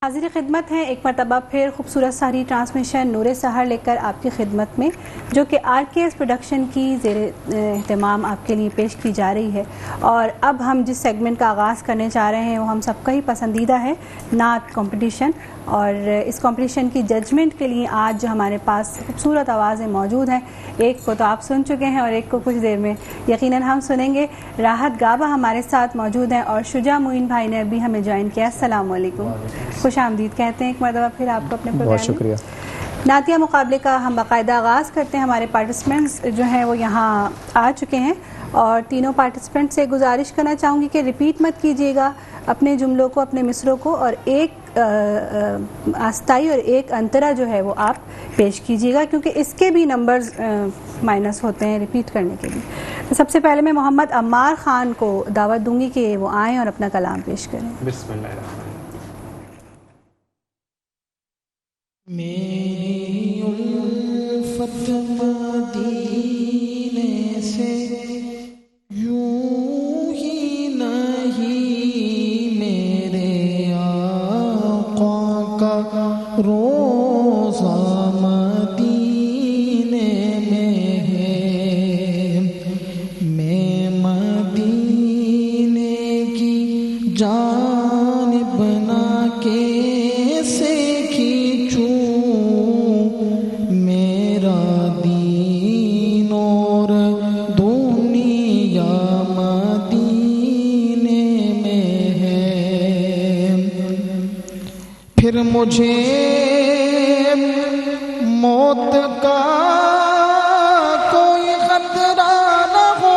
हाजिर खिदमत हैं एक मरतबा फिर खूबसूरत सारी ट्रांसमिशन नूरे सहर लेकर आपकी खिदमत में, जो कि RKS प्रोडक्शन की ज़ेर एहतमाम आपके लिए पेश की जा रही है। और अब हम जिस सेगमेंट का आगाज़ करने जा रहे हैं वो हम सबका ही पसंदीदा है, नात कंपटीशन। और इस कंपटीशन की जजमेंट के लिए आज जो हमारे पास खूबसूरत आवाज़ें मौजूद हैं, एक को तो आप सुन चुके हैं और एक को कुछ देर में यकीनन हम सुनेंगे। राहत गाबा हमारे साथ मौजूद हैं और शुजा मुइन भाई ने अभी हमें ज्वाइन किया। अस्सलाम वालेकुम, खुश आमदीद कहते हैं एक मरतबा फिर आपको अपने प्रोग्राम में। बहुत शुक्रिया। नातिया मुकाबले का हम बाकायदा आगाज़ करते हैं। हमारे पार्टिसिपेंट्स जो हैं वो यहाँ आ चुके हैं और तीनों पार्टिसिपेंट से गुजारिश करना चाहूँगी कि रिपीट मत कीजिएगा अपने जुमलों को, अपने मिसरों को, और एक आस्ताई और एक अंतरा जो है वो आप पेश कीजिएगा, क्योंकि इसके भी नंबर्स माइनस होते हैं रिपीट करने के लिए। तो सबसे पहले मैं मोहम्मद अम्मार ख़ान को दावत दूंगी कि वो आएँ और अपना कलाम पेश करें। बिस्मिल्लाह। मेरी उल्फत मदीने से यूं ही नहीं, मेरे आका का रोज़ा मदीने में है। मैं मदीने की जानिब ना कैसे मेरा दीन और दुनिया मदीने में है। फिर मुझे मौत का कोई खतरा न हो,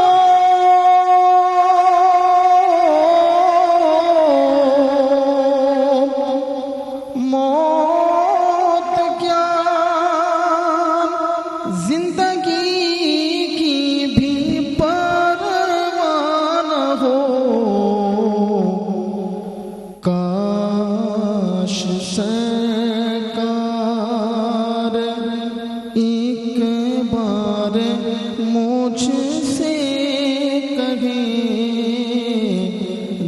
जिंदगी की भी परवाह न हो। काश सरकार एक बार मुझसे कहे,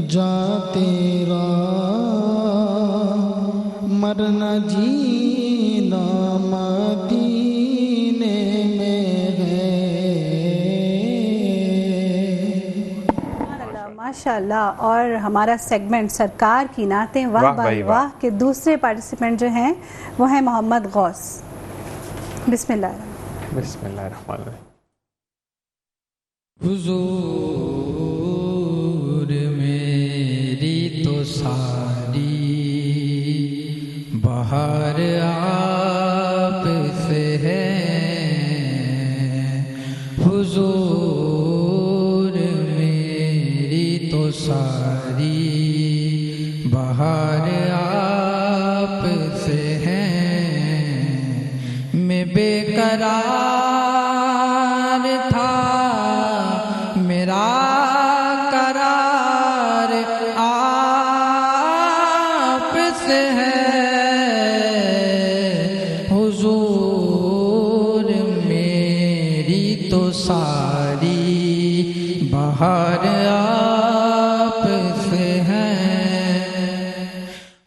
जा तेरा मरना जीना मदीने में है। माशाल्लाह। और हमारा सेगमेंट सरकार की नातें वाह भाई वाह के दूसरे पार्टिसिपेंट जो हैं वो हैं मोहम्मद गौस। बिस्मिल्लाह। हुजूर मेरी तो सारी बहार आप से है। हुजूर मेरी तो सारी बहार आप से है। मैं बेकरार था, मेरा करार आप से है। हुजूर मेरी तो सारी बहार आप से है।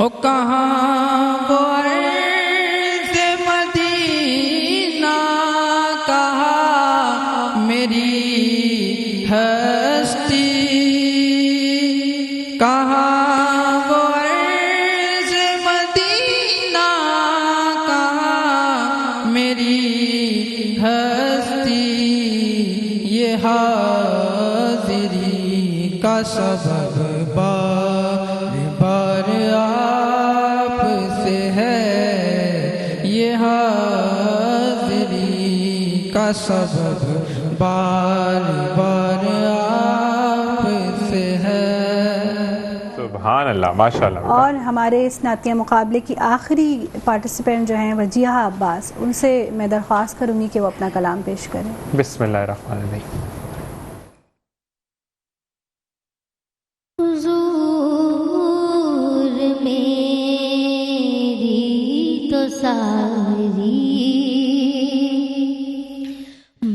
ओ कहाँ वो अर्ज़ मदीना, कहाँ मेरी हस्ती, कहाँ वो अर्ज़ मदीना, कहाँ मेरी हस्ती। ये हाज़िरी का सबब बार बार आप से है। ये हाज़िरी का सबब बार बार आप से है। सुभान अल्लाह, माशाअल्लाह। और हमारे इस नातिया मुकाबले की आखिरी पार्टिसिपेंट जो हैं वजिया अब्बास, उनसे मैं दरख्वास्त करूँगी कि वो अपना कलाम पेश करें। बिस्मिल्लाहिर्रहमानिर्रहीम। हुजूर मेरी तो सारी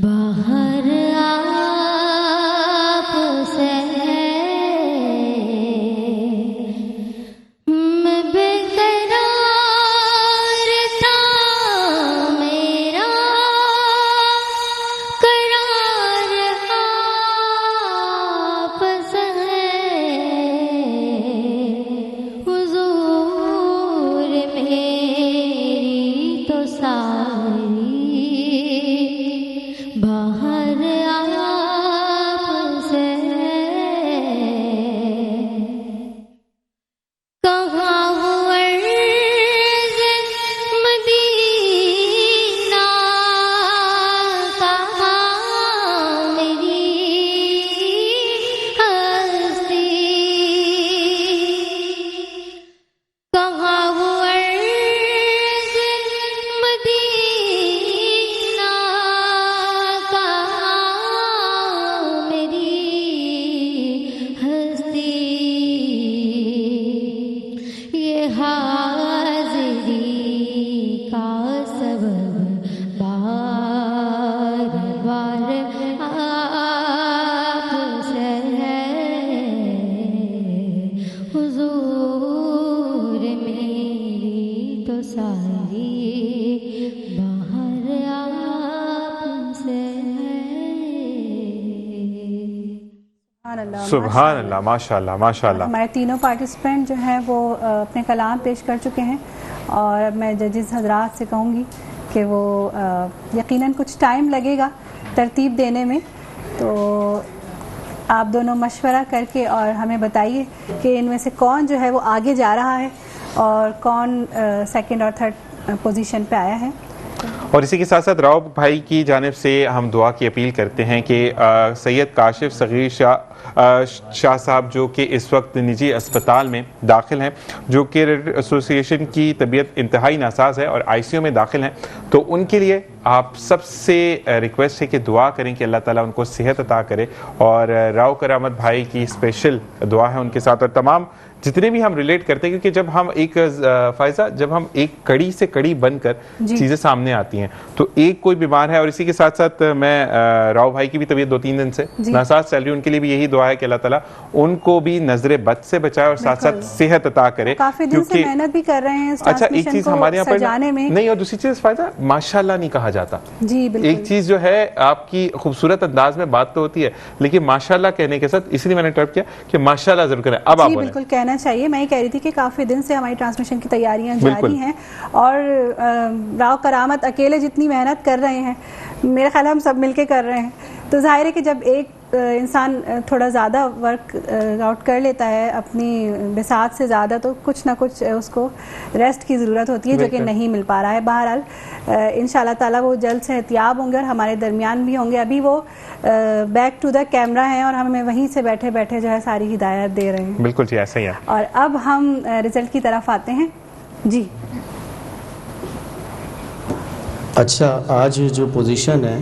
बहार आप से है। मैं बेकरार सारी बाहर आपसे है। सुभान अल्लाह, माशाल्लाह माशाल्लाह। हमारे तीनों पार्टिसिपेंट जो हैं वो अपने कलाम पेश कर चुके हैं और अब मैं जजेस हजरात से कहूँगी कि वो यकीनन कुछ टाइम लगेगा तरतीब देने में, तो आप दोनों मशवरा करके और हमें बताइए कि इनमें से कौन जो है वो आगे जा रहा है और कौन सेकंड और थर्ड पोजीशन पे आया है। और इसी के साथ साथ राव भाई की जानिब से हम दुआ की अपील करते हैं कि सैयद काशिफ सगीर शाह साहब जो कि इस वक्त निजी अस्पताल में दाखिल हैं, जो कि रेड एसोसिएशन की तबीयत इंतहाई नासाज है और आईसीयू में दाखिल हैं, तो उनके लिए आप सबसे रिक्वेस्ट है कि दुआ करें कि अल्लाह ताला उनको सेहत अता करे। और राव करामत भाई की स्पेशल दुआ है उनके साथ और तमाम जितने भी हम रिलेट करते हैं, क्योंकि जब हम एक फायजा जब हम एक कड़ी से कड़ी बनकर चीज़ें सामने आती हैं तो एक कोई बीमार है। और इसी के साथ साथ मैं राव भाई की भी तबीयत 2-3 दिन से नासाज चल रही है, उनके लिए भी यही दुआ है कि अल्लाह ताला उनको भी नजरे बद से बचाए और साथ साथ सेहत अता करे। काफी दिन से मेहनत भी कर रहे हैं इस अच्छा, एक चीज हमारे यहाँ पर में नहीं, और दूसरी चीज फायदा माशाल्लाह नहीं कहा जाता जी, बिल्कुल। एक चीज जो है आपकी खूबसूरत अंदाज में बात तो होती है, लेकिन माशाल्लाह कहने के साथ इसलिए मैंने टर्प किया कि माशाल्लाह जरूर करें। अब आप बिल्कुल कहना चाहिए। मैं कह रही थी कि काफी दिन से हमारी ट्रांसमिशन की तैयारियां जारी हैं और राव करामत अकेले जितनी मेहनत कर रहे हैं, मेरे ख्याल हम सब मिलके कर रहे हैं, तो जाहिर है कि जब एक इंसान थोड़ा ज़्यादा वर्क आउट कर लेता है अपनी बिसात से ज़्यादा, तो कुछ ना कुछ उसको रेस्ट की ज़रूरत होती है, जो कि नहीं मिल पा रहा है। बहरहाल इंशाल्लाह ताला वो जल्द से एहतियाब होंगे और हमारे दरमियान भी होंगे। अभी वो बैक टू द कैमरा हैं और हमें वहीं से बैठे बैठे जो है सारी हिदायत दे रहे हैं। बिल्कुल जी, ऐसा ही है। और अब हम रिजल्ट की तरफ आते हैं जी। अच्छा, आज जो पोजीशन है,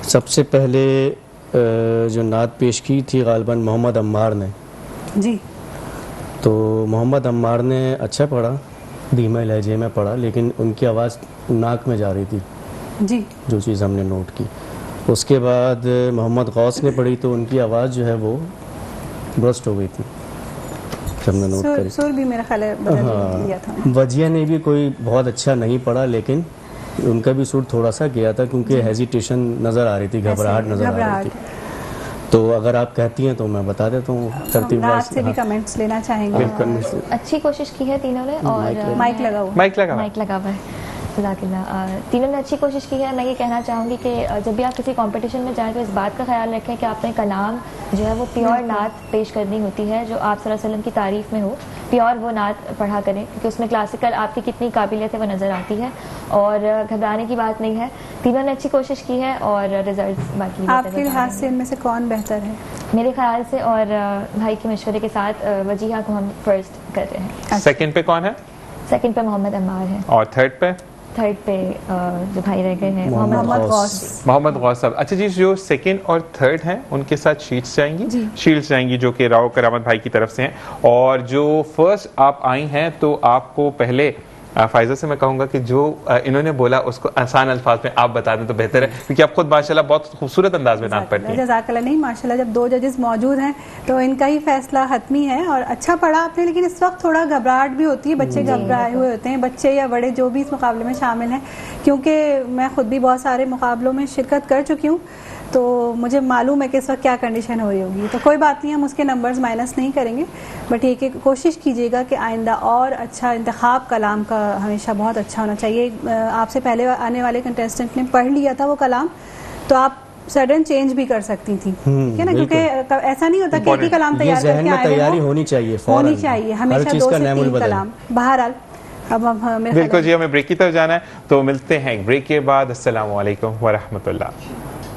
सबसे पहले जो नात पेश की थी गालिबन मोहम्मद अम्मार ने जी, तो मोहम्मद अम्मार ने अच्छा पढ़ा, धीमे लहजे में पढ़ा, लेकिन उनकी आवाज़ नाक में जा रही थी जी, जो चीज़ हमने नोट की। उसके बाद मोहम्मद गौस ने पढ़ी तो उनकी आवाज़ जो है वो ब्रस्ट हो गई थी, हमने नोट करी। सुर भी मेरा ख्याल है बदल दिया था। वजिया ने भी कोई बहुत अच्छा नहीं पढ़ा, लेकिन उनका भी सुर थोड़ा सा गया था क्योंकि हेजिटेशन नज़र आ रही थी, घबराहट नज़र आ रही थी। तो अगर आप कहती हैं तो मैं बता देता हूँ तरतीब से भी कमेंट्स लेना चाहेंगे। अच्छी कोशिश की है तीनों ने और माइक लगा हुआ है। तीनों ने अच्छी कोशिश की है। मैं ये कहना चाहूँगी कि जब भी आप किसी कंपटीशन में जाएं तो इस बात का ख्याल रखें कि आपने कलाम जो है वो प्योर नात पेश करनी होती है, जो आप सल्लल्लाहु अलैहि वसल्लम की तारीफ़ में हो, प्योर वो नात पढ़ा करें, क्योंकि उसमें क्लासिकल आपकी कितनी काबिलियत है वो नज़र आती है और घबराने की बात नहीं है। तीनों ने अच्छी कोशिश की है और रिजल्ट बाकी आपके लिहाज से इनमें से कौन बेहतर है? मेरे ख्याल से और भाई के मशवरे के साथ वजीहा को हम फर्स्ट कर रहे हैं। सेकंड पे कौन है? सेकंड पे मोहम्मद अम्मार है और थर्ड पे जो भाई रह गए हैं मोहम्मद गौस साहब। अच्छा जी, जो सेकंड और थर्ड हैं उनके साथ शील्ड्स जाएंगी जो कि राव करामत भाई की तरफ से हैं। और जो फर्स्ट आप आई हैं तो आपको पहले फायजा से मैं कहूँगा कि जो इन्होंने बोला उसको आसान अल्फाज में आप बता दें तो बेहतर है, क्योंकि आप खुद माशाल्लाह बहुत खूबसूरत अंदाज में नात पढ़ती हैं। जज़ाकल्लाह। नहीं, माशाल्लाह जब दो जजेस मौजूद हैं तो इनका ही फैसला हतमी है और अच्छा पढ़ा आपने, लेकिन इस वक्त थोड़ा घबराहट भी होती है, बच्चे घबराए हुए होते हैं, बच्चे या बड़े जो भी इस मुकाबले में शामिल हैं, क्योंकि मैं खुद भी बहुत सारे मुकाबलों में शिरकत कर चुकी हूँ, तो मुझे मालूम है कि इस वक्त क्या कंडीशन हो रही होगी। तो कोई बात नहीं, हम उसके नंबर्स माइनस नहीं करेंगे, बट ये कि कोशिश कीजिएगा कि आइंदा और अच्छा इंतखाब कलाम का हमेशा बहुत अच्छा होना चाहिए। आपसे पहले आने वाले कंटेस्टेंट ने पढ़ लिया था वो कलाम, तो आप सडन चेंज भी कर सकती थी, ठीक है ना, क्योंकि ऐसा नहीं होता कि एक ही कलाम तैयार करके आए, तैयारी होनी चाहिए हमेशा 2 से 3 कलाम। बहरहाल अब बिल्कुल जी, हमें ब्रेक की तरफ जाना है, तो मिलते हैं ब्रेक के बाद। अस्सलाम वालेकुम व रहमतुल्लाह।